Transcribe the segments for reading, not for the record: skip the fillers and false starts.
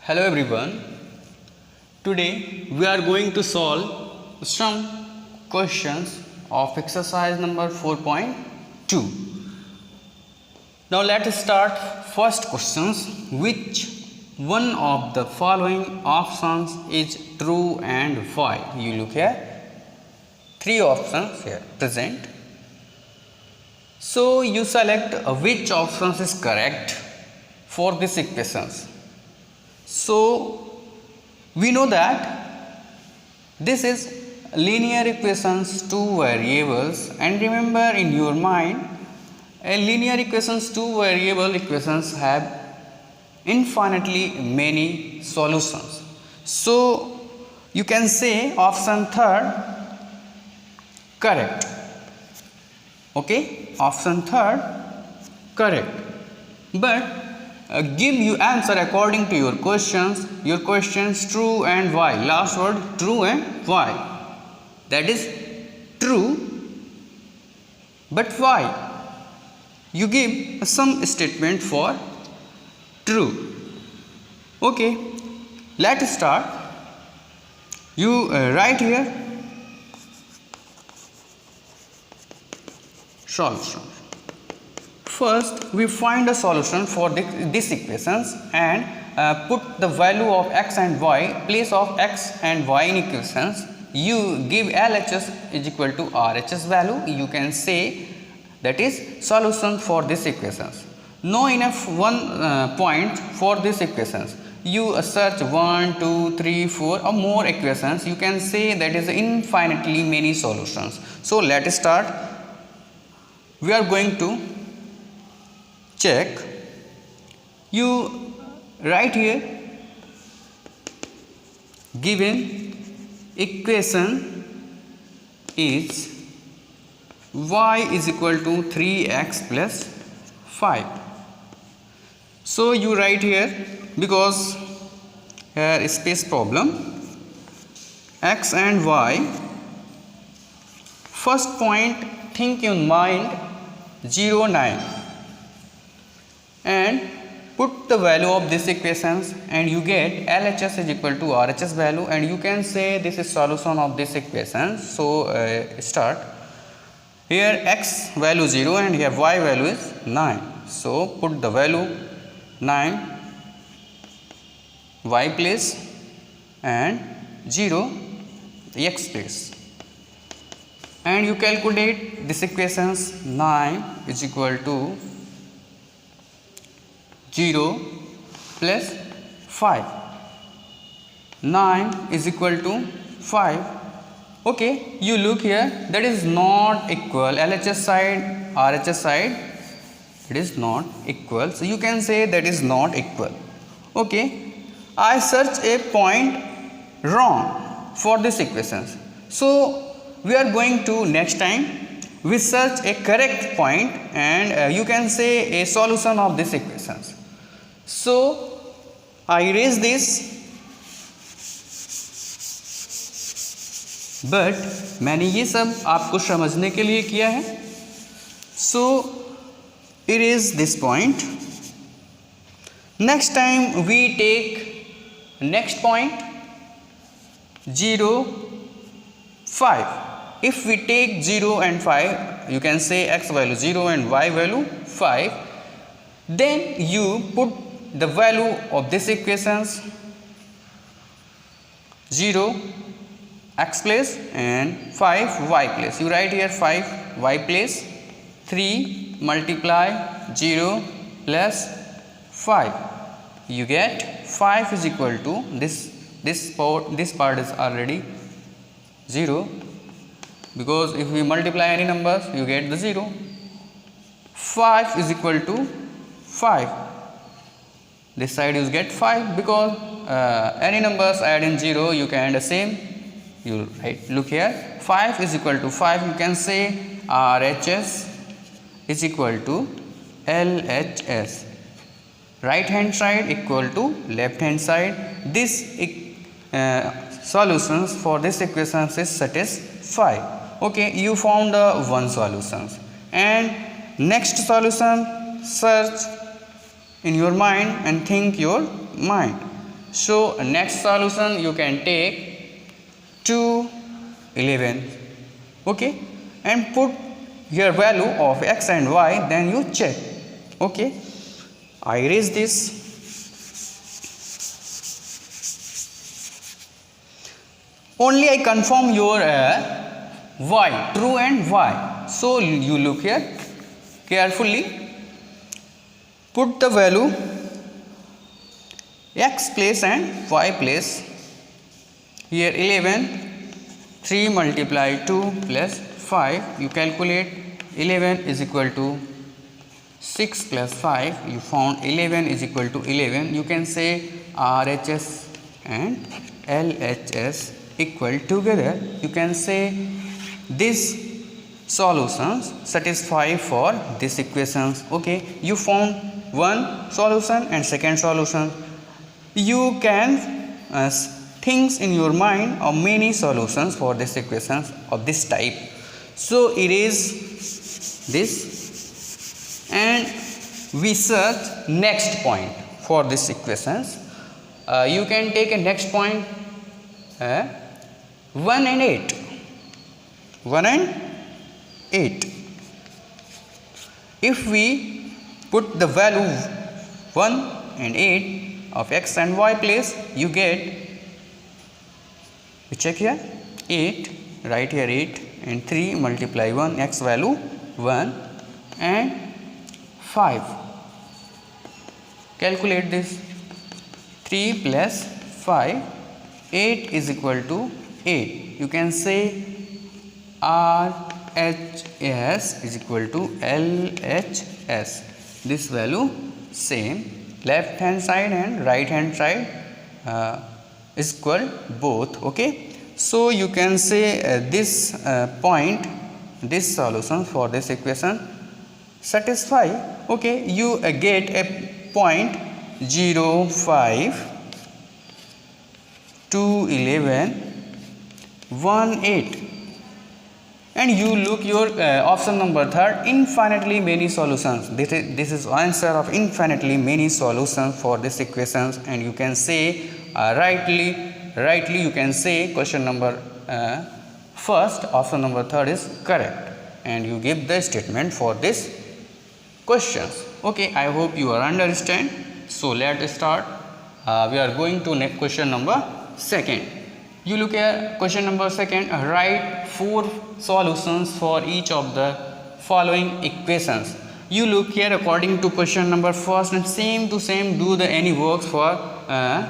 Hello everyone. Today we are going to solve some questions of exercise number 4.2. Now let us start first questions. Which one of the following options is true and why? You look here. Three options here present. So you select which options is correct for these equations. So we know that this is linear equations, two variables, and remember in your mind a linear equations, two variable equations have infinitely many solutions. So you can say option third correct. Okay, option third correct, but give you answer according to your questions true and why. Last word true and why. That is true, but why? You give some statement for true. Okay, let's start. You write here solution. First, we find a solution for these equations and put the value of x and y, place of x and y in equations. You give LHS is equal to RHS value. You can say that is solution for these equations. Know enough one point for these equations. You search 1, 2, 3, 4 or more equations. You can say that is infinitely many solutions. So let us start. We are going to check. You write here given equation is y is equal to 3x plus 5. So you write here because here is space problem. X and y. First point, think in mind 0, 9. And put the value of these equations and you get LHS is equal to RHS value, and you can say this is solution of this equation. So start. Here x value 0 and here y value is 9. So put the value 9 y place and 0 x place. And you calculate this equations. 9 is equal to 0 plus 5. 9 is equal to 5. Okay, you look here, that is not equal. LHS side, RHS side, it is not equal. So you can say that is not equal. Okay, I search a point wrong for this equations. So we are going to next time we search a correct point and you can say a solution of this equations. So I erase this, but मैंने ये सब आपको समझने के लिए किया है. So erase this point. Next time we take next point 0, 5. If we take 0 and 5, you can say x value 0 and y value 5. Then you put the value of this equations 0 x place and 5 y place. You write here 5 y place. 3 multiply 0 plus 5. You get 5 is equal to this part is already 0, because if we multiply any numbers you get the 0. 5 is equal to 5. This side you get 5 because any numbers add in 0 you can add the same. You write, look here, 5 is equal to 5. You can say RHS is equal to LHS. Right hand side equal to left hand side. This solutions for this equations is satisfied. Okay, you found one solutions, and next solution search in your mind and think your mind. So next solution you can take 2, 11, okay, and put your value of x and y, then you check. Okay, I erase this. Only I confirm your y, true and y. So you look here carefully, put the value x place and y place. Here 11, 3 multiply 2 plus 5, you calculate 11 is equal to 6 plus 5, you found 11 is equal to 11. You can say RHS and LHS equal together. You can say these solutions satisfy for these equations. Okay, you found one solution and second solution. You can think in your mind of many solutions for these equations of this type. So erase this and we search next point for these equations. You can take a next point 1 and 8. 1 and 8. If we put the value 1 and 8 of x and y place, you get, we check here 8, write here 8 and 3 multiply 1, x value 1 and 5. Calculate this, 3 plus 5, 8 is equal to 8. You can say RHS is equal to LHS. This value same, left hand side and right hand side is equal both. Okay, so you can say this point, this solution for this equation satisfy. Okay, you get a point 0, 5, 2, 11, 1, 8. And you look your option number third, infinitely many solutions. This is answer of infinitely many solutions for this equations, and you can say rightly you can say question number first, option number third is correct, and you give the statement for this questions. Okay, I hope you are understand. So let's start. We are going to next question number second. You look at question number second, write 4 solutions for each of the following equations. You look here according to question number first and same to same do the any works for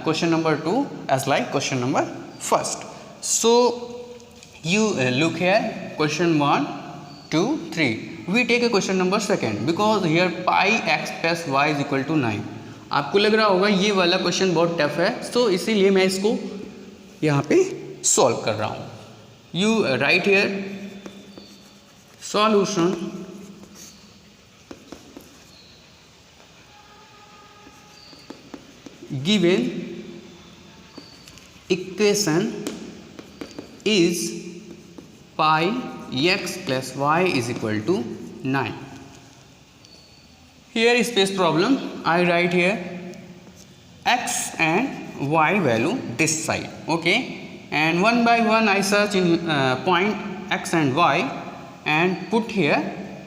question number 2 as like question number first. So you look here question 1, 2, 3. We take a question number second because here pi x plus y is equal to 9. आपको लग रहा होगा ये वाला question बहुत tough है, तो इसीलिए मैं इसको यहाँ पे सॉल्व कर रहा हूँ. You right here solution given equation is pi x plus y is equal to 9. Here is space problem. I write here x and y value this side. Okay, and one by one I search in point x and y and put here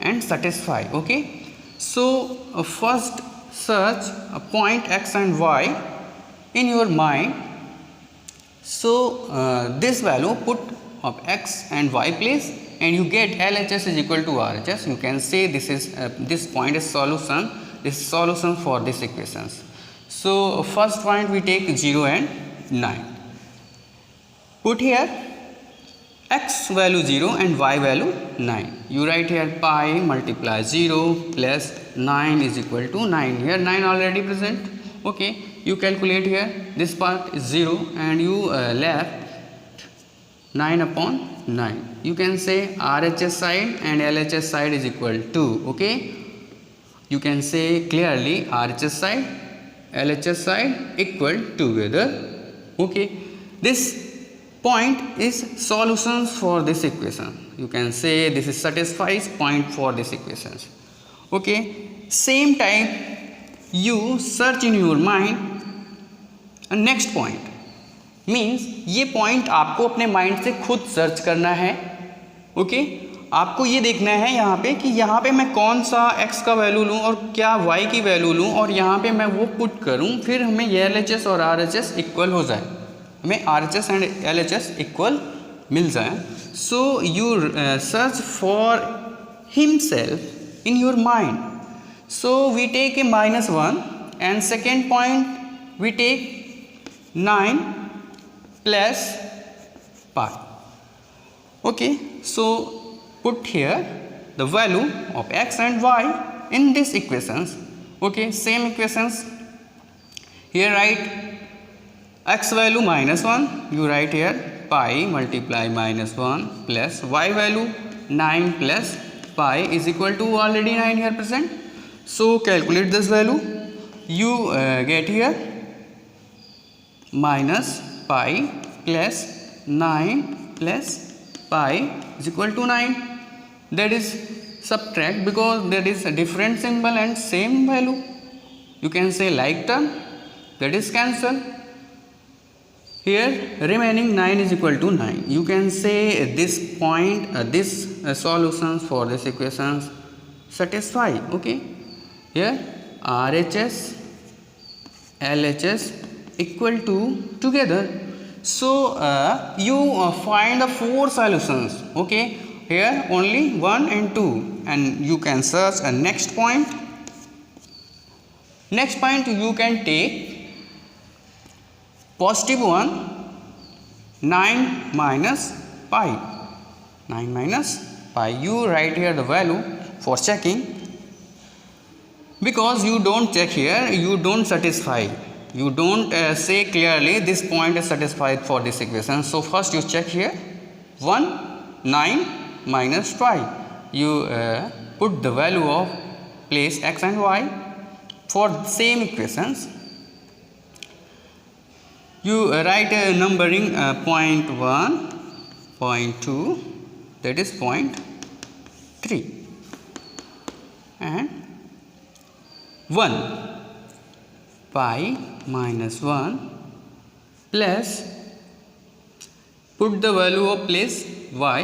and satisfy. Okay, so first search a point x and y in your mind. So this value put of x and y place and you get LHS is equal to RHS. You can say this is this point is solution. This is solution for this equations. So first point we take 0 and 9. Put here x value 0 and y value 9. You write here pi multiply 0 plus 9 is equal to 9. Here 9 already present. Okay, you calculate here this part is 0 and you left 9 upon 9. You can say RHS side and LHS side is equal to. Okay, you can say clearly RHS side LHS side equal together. Okay, this point is solutions for this equation. You can say this is satisfies point for this equations. Okay, same time you search in your mind next point means ये point आपको अपने mind से खुद search करना है। Okay, आपको ये देखना है यहाँ पे कि यहाँ पे मैं कौन सा x का वैल्यू लूँ और क्या y की वैल्यू लूँ और यहाँ पे मैं वो पुट करूँ, फिर हमें ये LHS और RHS इक्वल हो जाए, हमें RHS एंड LHS इक्वल मिल जाए। So you search for himself in your mind. So we take a -1 and second point we take 9 plus pi. Okay, so put here the value of x and y in these equations. Okay, same equations. Here write x value -1, you write here pi multiply -1 plus y value 9 plus pi is equal to already 9 here present. So calculate this value. You get here minus pi plus 9 plus pi is equal to 9. That is subtract because there is a different symbol and same value. You can say like term, that is cancel. Here remaining 9 is equal to 9. You can say this point, this solutions for this equations satisfy. Okay, here RHS LHS equal to together. So you find the 4 solutions. Okay, here only 1 and 2 and you can search a next point. Next point you can take +1 9 minus pi. 9 minus pi, you write here the value for checking because you don't check here, you don't satisfy. You don't say clearly this point is satisfied for this equation. So first you check here 1 9 minus pi. You put the value of place x and y for same equations. You write a numbering 0.1, 0.2, that is 0.3 and 1 pi minus 1 plus put the value of place y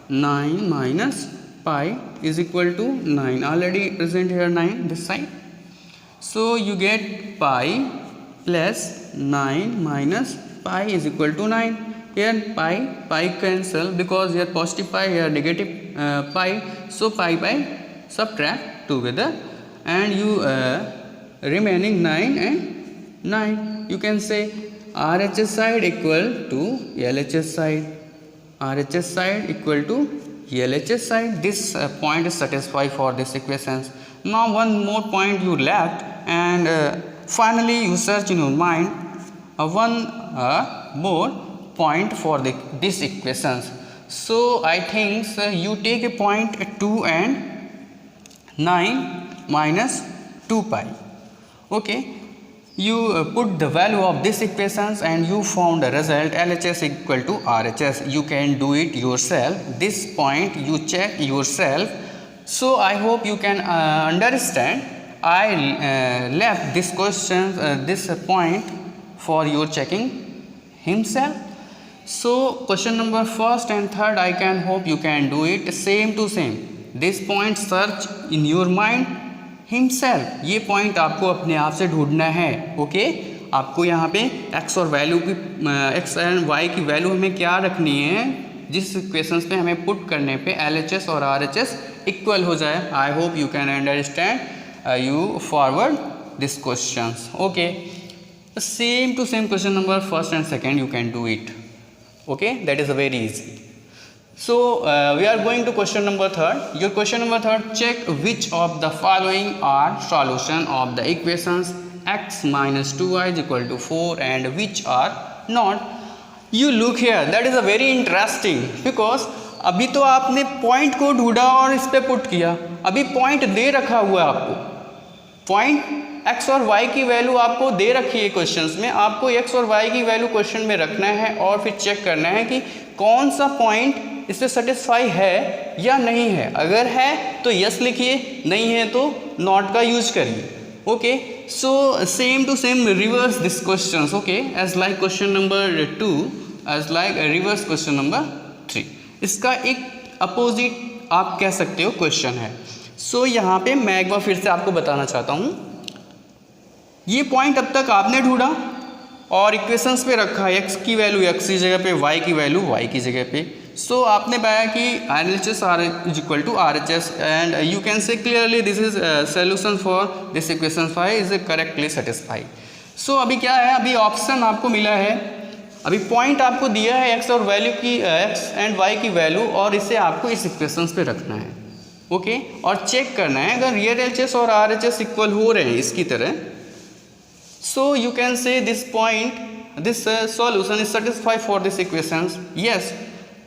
9 minus pi is equal to 9, already present here 9 this side. So you get pi plus 9 minus pi is equal to 9. Here pi cancel because here positive pi, here negative pi, so pi subtract together and you remaining 9 and 9. You can say RHS side equal to LHS side, RHS side equal to LHS side. This point is satisfied for this equations. Now one more point you left and finally you search in your mind one more point for this equations. So I think you take a point 2 and 9 minus 2 pi. Okay, you put the value of this equations and you found the result LHS equal to RHS. You can do it yourself. This point you check yourself. So I hope you can understand. I left this question, this point for your checking himself. So question number first and third I can hope you can do it same to same. This point search in your mind himself, ये point आपको अपने आप से ढूंढना है। Okay, आपको यहाँ पे x और वैल्यू की x एंड y की वैल्यू हमें क्या रखनी है, जिस इक्वेशंस पे हमें पुट करने पे LHS और RHS इक्वल हो जाए। I hope you can understand, you forward this questions. Okay, same to same question number first and second you can do it. Okay, that is very easy. So we are going to question number third. Your question number third, check which of the following are solution of the equations x minus 2y is equal to 4 and which are not. You look here, that is a very interesting because अभी तो आपने point को ढूंढा और इस पे put किया, अभी पॉइंट दे रखा हुआ है आपको, पॉइंट x और y की वैल्यू आपको दे रखी है क्वेश्चंस में, आपको x और y की वैल्यू क्वेश्चन में रखना है और फिर चेक करना है कि कौन सा पॉइंट इससे सेटिस्फाई है या नहीं है। अगर है तो यस लिखिए, नहीं है तो नॉट का यूज करिए। Okay, so same to same reverse this questions. Okay, as like question number 2, as like reverse question number 3. इसका एक अपोजिट आप कह सकते हो क्वेश्चन है. सो यहाँ पे मैं एक बार फिर से आपको बताना चाहता हूँ. ये पॉइंट अब तक आपने ढूंढा और इक्वेशंस पे रखा है x की वैल्यू x की जगह पे, y की वैल्यू y की जगह पे. सो आपने पाया कि RLHS is equal to RHS and you can say clearly this is solution for this equation 5 is correctly satisfied. So अभी क्या है, अभी ऑप्शन आपको मिला है, अभी पॉइंट आपको दिया है x और वैल्यू की x एंड y की वैल्यू, और इसे आपको इस इक्वेशंस पे रखना है. ओके, और चेक करना है अगर RLHS और RHS इक्वल हो रहे हैं इसकी तरह. So you can say this point, this solution is satisfied for this equations, yes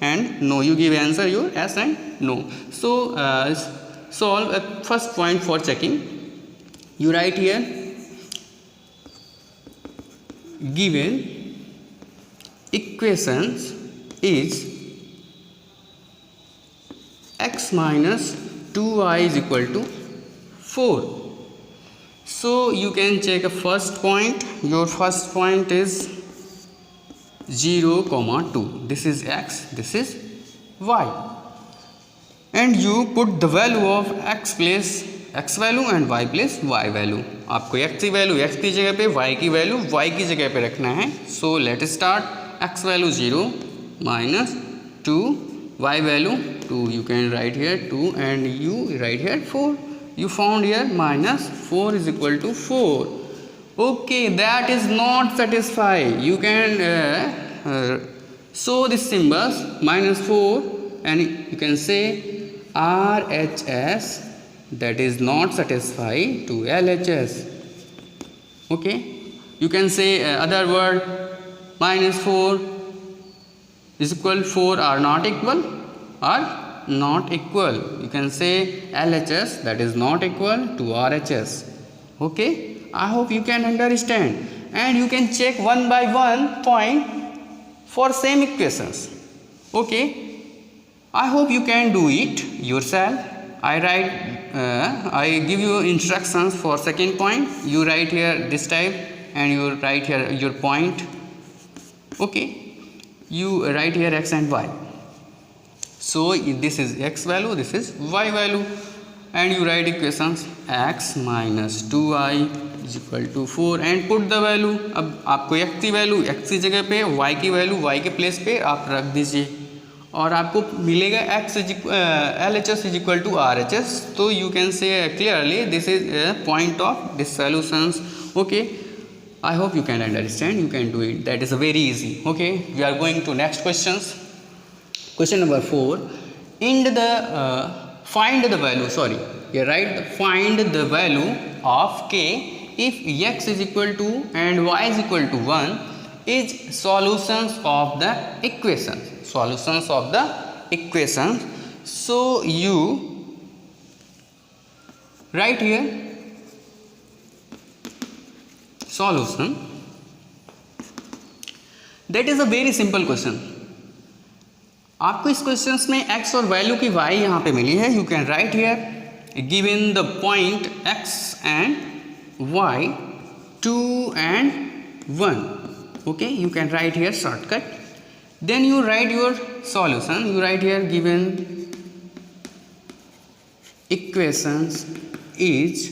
and no. You give answer your yes and no. So solve first point for checking. You write here, given equations is x minus 2y is equal to 4. So you can check a first point. Your first point is 0, 2. This is x, this is y, and you put the value of x place x value and y place y value. आपको x की value x की जगह पे, y की value y की जगह पे रखना है. So let us start. x value 0 minus 2, y value 2. You can write here 2 and you write here 4. You found here minus 4 is equal to 4. Okay, that is not satisfied. You can show this symbols minus 4 and you can say RHS, that is not satisfied to LHS. Okay, you can say other word minus 4 is equal 4 are not equal, or not equal. You can say LHS, that is not equal to RHS. Okay, I hope you can understand, and you can check one by one point for same equations. Okay, I hope you can do it yourself. I give you instructions for second point. You write here this type and you write here your point. Okay, you write here x and y. So this is x value, this is y value, and you write equations x minus 2y is equal to 4 and put the value. अब आपको x की value x की जगह पे, y की value y के place पे आप रख दीजिए और आपको मिलेगा x LHS is equal to RHS. तो you can say clearly this is a point of this solutions. Okay, I hope you can understand, you can do it. That is very easy. Okay, we are going to next questions. Question number 4. Find the value. Sorry, here write find the value of k if x is equal to and y is equal to 1 is solutions of the equations. Solutions of the equations. So you write here solution. That is a very simple question. आपको इस questions में x और value की y यहाँ पे मिली है. You can write here given the point x and y 2 and 1. Okay, you can write here shortcut. Then you write your solution. You write here given equations is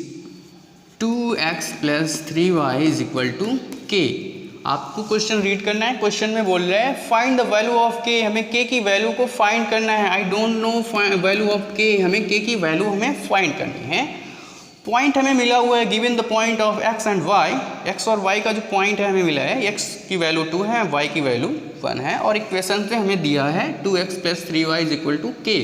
2x plus 3y is equal to k. आपको question read करना है. Question में बोल रहे हैं find the value of के. हमें के की वैल्यू को फाइंड करना है. I don't know value of के. हमें के की वैल्यू हमें फाइंड करनी है. पॉइंट हमें मिला हुआ है given the point of X and Y. X और वाई का जो पॉइंट है हमें मिला है, एक्स की वैल्यू 2 है, वाई की वैल्यू 1 है, और इक्वेशन पे हमें दिया है 2x plus 3y is equal to k.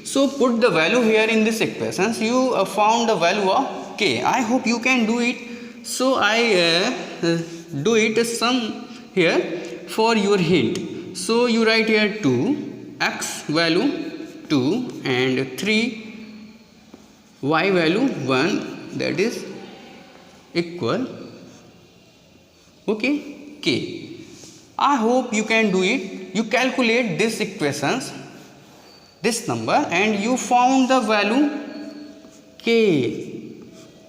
So put the value here in this equation. You found the value of k. I hope you can do it. So I do it some here for your hint. So you write here 2, x value 2 and 3, y value 1, that is equal, okay, k. I hope you can do it. You calculate this equations, this number, and you found the value k.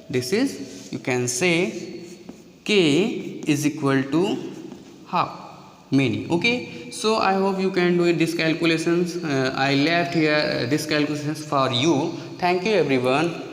This is you can say k is equal to half many. Okay, so I hope you can do this calculations. I left here this calculations for you. Thank you everyone.